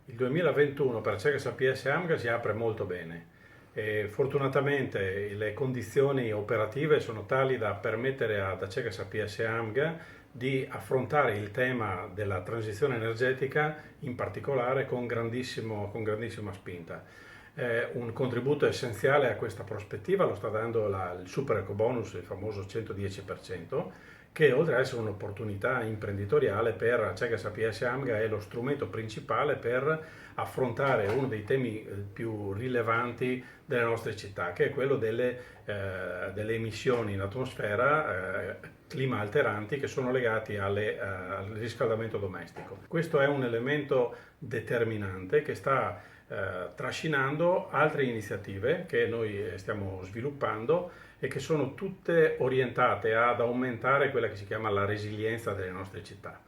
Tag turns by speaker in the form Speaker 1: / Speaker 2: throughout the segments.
Speaker 1: Il 2021 per Acergas APS AMGA si apre molto bene e fortunatamente le condizioni operative sono tali da permettere ad Acergas APS AMGA di affrontare il tema della transizione energetica in particolare con grandissima spinta. Un contributo essenziale a questa prospettiva lo sta dando il super ecobonus, il famoso 110%, che oltre ad essere un'opportunità imprenditoriale per Acergas APS AMGA è lo strumento principale per affrontare uno dei temi più rilevanti delle nostre città, che è quello delle emissioni in atmosfera clima alteranti che sono legati al riscaldamento domestico. Questo è un elemento determinante che sta trascinando altre iniziative che noi stiamo sviluppando e che sono tutte orientate ad aumentare quella che si chiama la resilienza delle nostre città.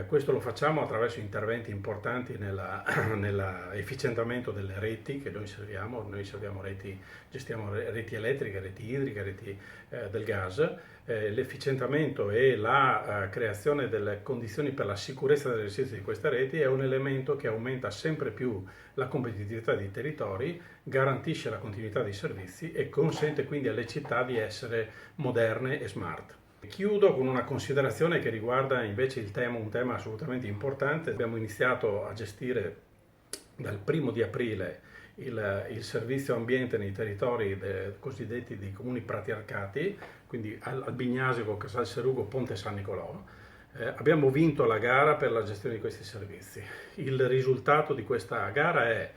Speaker 1: Questo lo facciamo attraverso interventi importanti nell'efficientamento delle reti che noi serviamo gestiamo reti elettriche, reti idriche, reti del gas. L'efficientamento e la creazione delle condizioni per la sicurezza dell'esercizio di queste reti è un elemento che aumenta sempre più la competitività dei territori, garantisce la continuità dei servizi e consente quindi alle città di essere moderne e smart. Chiudo con una considerazione che riguarda invece un tema assolutamente importante. Abbiamo iniziato a gestire dal 1° aprile il servizio ambiente nei territori cosiddetti dei comuni pratircati, quindi Albignasico, Casal Serugo, Ponte San Nicolò. Abbiamo vinto la gara per la gestione di questi servizi. Il risultato di questa gara è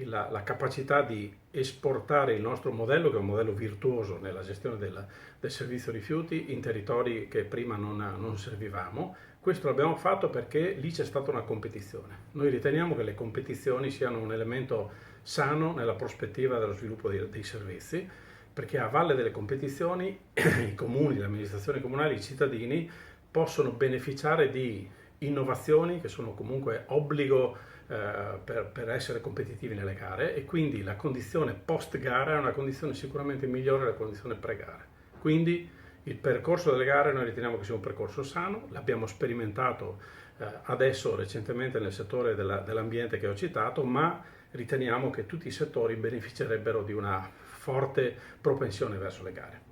Speaker 1: la capacità di esportare il nostro modello, che è un modello virtuoso nella gestione del servizio rifiuti, in territori che prima non servivamo. Questo l'abbiamo fatto perché lì c'è stata una competizione. Noi riteniamo che le competizioni siano un elemento sano nella prospettiva dello sviluppo dei servizi, perché a valle delle competizioni i comuni, le amministrazioni comunali, i cittadini possono beneficiare di innovazioni che sono comunque obbligo per essere competitivi nelle gare, e quindi la condizione post gara è una condizione sicuramente migliore della condizione pre-gare. Quindi il percorso delle gare noi riteniamo che sia un percorso sano, l'abbiamo sperimentato adesso recentemente nel settore dell'ambiente che ho citato, ma riteniamo che tutti i settori beneficerebbero di una forte propensione verso le gare.